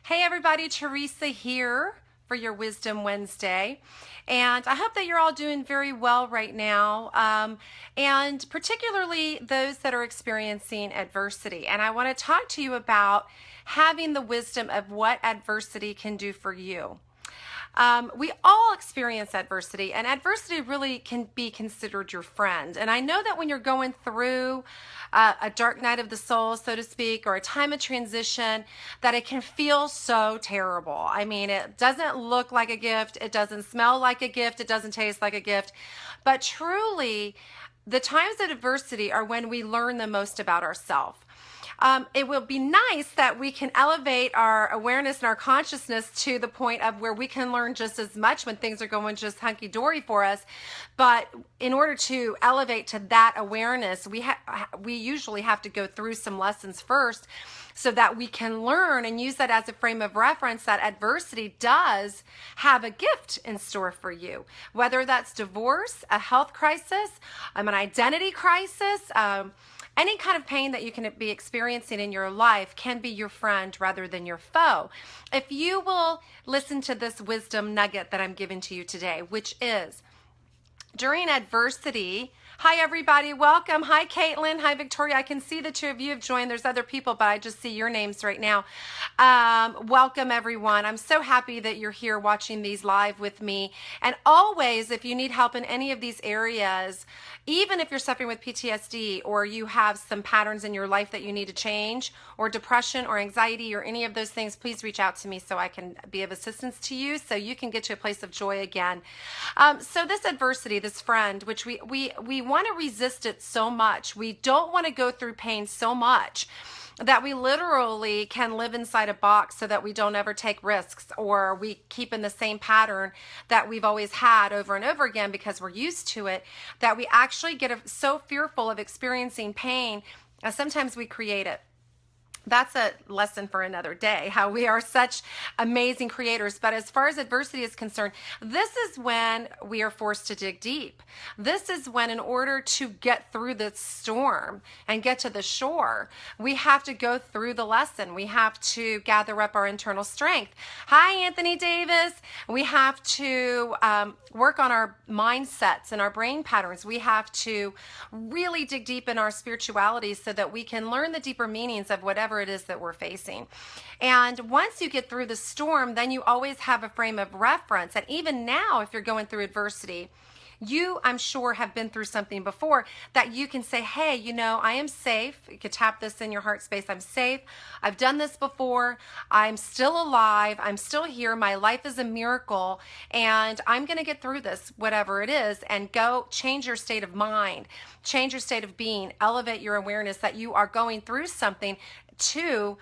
Hey everybody, Theresa here for your Wisdom Wednesday. And I hope that you're all doing very well right now, and particularly those that are experiencing adversity. And I want to talk to you about having the wisdom of what adversity can do for you. We all experience adversity, and adversity really can be considered your friend. And I know that when you're going through a dark night of the soul, so to speak, or a time of transition, that it can feel so terrible. I mean, it doesn't look like a gift, it doesn't smell like a gift, it doesn't taste like a gift, but truly, the times of adversity are when we learn the most about ourselves. It will be nice that we can elevate our awareness and our consciousness to the point of where we can learn just as much when things are going just hunky-dory for us. But in order to elevate to that awareness, we usually have to go through some lessons first so that we can learn and use that as a frame of reference that adversity does have a gift in store for you. Whether that's divorce, a health crisis, an identity crisis, any kind of pain that you can be experiencing in your life can be your friend rather than your foe. If you will listen to this wisdom nugget that I'm giving to you today, which is during adversity. Hi everybody, welcome. Hi Caitlin, hi Victoria. I can see the two of you have joined. There's other people, but I just see your names right now. Welcome everyone. I'm so happy that you're here watching these live with me. And always, if you need help in any of these areas, even if you're suffering with PTSD or you have some patterns in your life that you need to change, or depression or anxiety or any of those things, please reach out to me so I can be of assistance to you so you can get to a place of joy again. So this adversity, this friend, which we want to resist it so much. We don't want to go through pain so much that we literally can live inside a box so that we don't ever take risks, or we keep in the same pattern that we've always had over and over again because we're used to it, that we actually get so fearful of experiencing pain that sometimes we create it. That's a lesson for another day, how we are such amazing creators. But as far as adversity is concerned, this is when we are forced to dig deep. This is when, in order to get through the storm and get to the shore, we have to go through the lesson. We have to gather up our internal strength. Hi, Anthony Davis. We have to work on our mindsets and our brain patterns. We have to really dig deep in our spirituality so that we can learn the deeper meanings of whatever it is that we're facing. And once you get through the storm, then you always have a frame of reference. And even now, if you're going through adversity, you, I'm sure, have been through something before that you can say, hey, you know, I am safe. You could tap this in your heart space. I'm safe. I've done this before. I'm still alive. I'm still here. My life is a miracle. And I'm going to get through this, whatever it is, and go change your state of mind, change your state of being, elevate your awareness that you are going through something to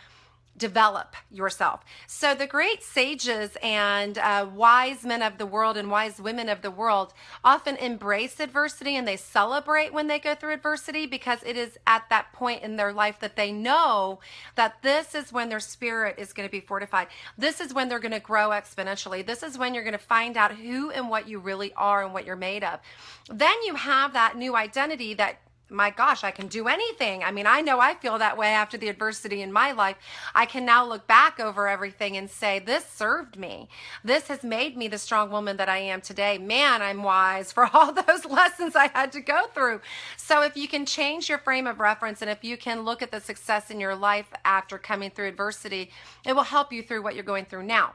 develop yourself. So the great sages and wise men of the world and wise women of the world often embrace adversity, and they celebrate when they go through adversity, because it is at that point in their life that they know that this is when their spirit is going to be fortified. This is when they're going to grow exponentially. This is when you're going to find out who and what you really are and what you're made of. Then you have that new identity that, my gosh, I can do anything. I mean, I know I feel that way after the adversity in my life. I can now look back over everything and say, this served me. This has made me the strong woman that I am today. Man, I'm wise for all those lessons I had to go through. So if you can change your frame of reference, and if you can look at the success in your life after coming through adversity, it will help you through what you're going through now.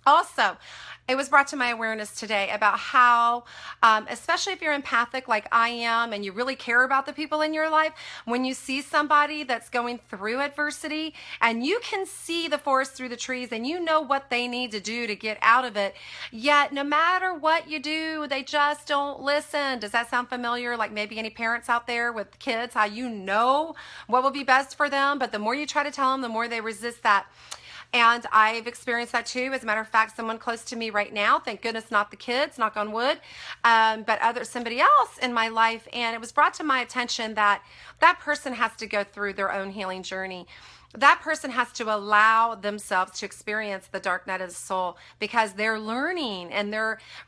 Also, it was brought to my awareness today about how, especially if you're empathic like I am and you really care about the people in your life, when you see somebody that's going through adversity and you can see the forest through the trees and you know what they need to do to get out of it, yet no matter what you do, they just don't listen. Does that sound familiar? Like maybe any parents out there with kids, how you know what will be best for them, but the more you try to tell them, the more they resist that. And I've experienced that too. As a matter of fact, someone close to me right now, thank goodness not the kids, knock on wood, but somebody else in my life. And it was brought to my attention that that person has to go through their own healing journey. that person has to allow themselves to experience the dark night of the soul, because they're learning, and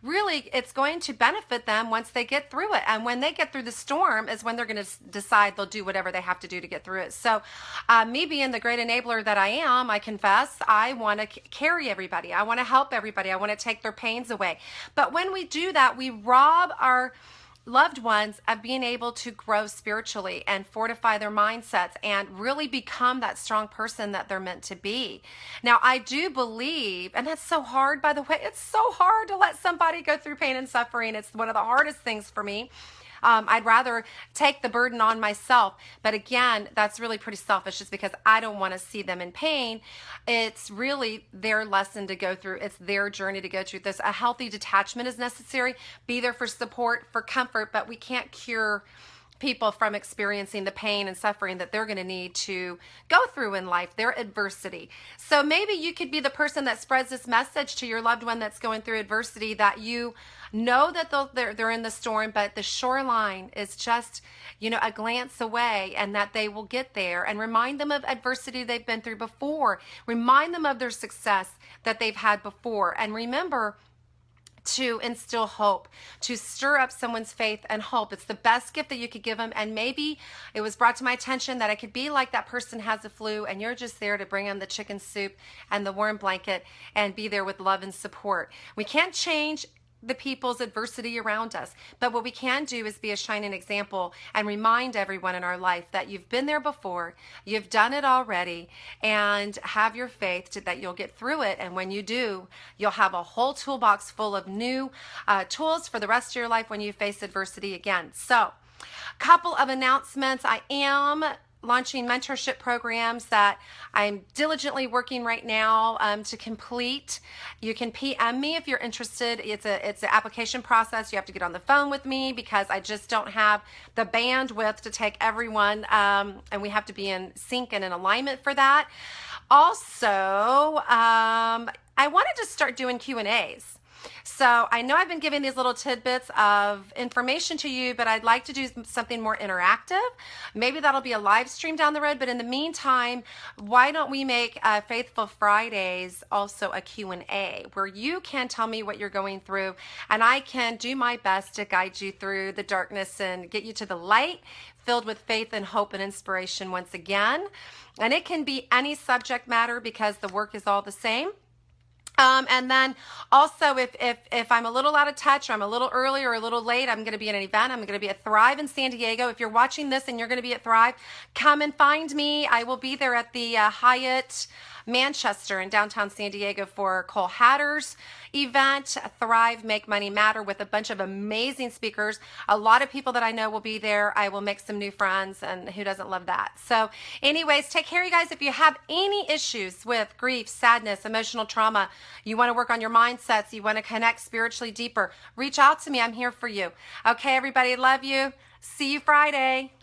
it's going to benefit them once they get through it. And when they get through the storm is when they're going to decide they'll do whatever they have to do to get through it. So me being the great enabler that I am, I confess, I want to carry everybody. I want to help everybody. I want to take their pains away. But when we do that, we rob our loved ones of being able to grow spiritually and fortify their mindsets and really become that strong person that they're meant to be. Now, I do believe, and that's so hard, by the way, it's so hard to let somebody go through pain and suffering. It's one of the hardest things for me. I'd rather take the burden on myself. But again, that's really pretty selfish, just because I don't want to see them in pain. It's really their lesson to go through. It's their journey to go through this. A healthy detachment is necessary. Be there for support, for comfort, but we can't cure people from experiencing the pain and suffering that they're going to need to go through in life, their adversity. So maybe you could be the person that spreads this message to your loved one that's going through adversity, that you know that they're in the storm, but the shoreline is just, a glance away, and that they will get there. And remind them of adversity they've been through before. Remind them of their success that they've had before. And remember to instill hope, to stir up someone's faith and hope. It's the best gift that you could give them. And maybe it was brought to my attention that it could be like that person has the flu, and you're just there to bring them the chicken soup and the warm blanket and be there with love and support. We can't change the people's adversity around us, but what we can do is be a shining example and remind everyone in our life that you've been there before, you've done it already, and have your faith that you'll get through it. And when you do, you'll have a whole toolbox full of new tools for the rest of your life when you face adversity again. So, couple of announcements. I am launching mentorship programs that I'm diligently working right now to complete. You can PM me if you're interested. It's an application process. You have to get on the phone with me, because I just don't have the bandwidth to take everyone, and we have to be in sync and in alignment for that. Also, I wanted to start doing Q&As. So I know I've been giving these little tidbits of information to you, but I'd like to do something more interactive. Maybe that'll be a live stream down the road. But in the meantime, why don't we make Faithful Fridays also a Q&A, where you can tell me what you're going through, and I can do my best to guide you through the darkness and get you to the light, filled with faith and hope and inspiration once again. And it can be any subject matter, because the work is all the same. And then also, if I'm a little out of touch, or I'm a little early or a little late, I'm going to be at an event. I'm going to be at Thrive in San Diego. If you're watching this and you're going to be at Thrive, come and find me. I will be there at the Hyatt Manchester in downtown San Diego for Cole Hatter's event, Thrive, Make Money Matter, with a bunch of amazing speakers. A lot of people that I know will be there. I will make some new friends, and who doesn't love that? So anyways, take care, you guys. If you have any issues with grief, sadness, emotional trauma, you want to work on your mindsets, you want to connect spiritually deeper, reach out to me. I'm here for you. Okay, everybody, love you. See you Friday.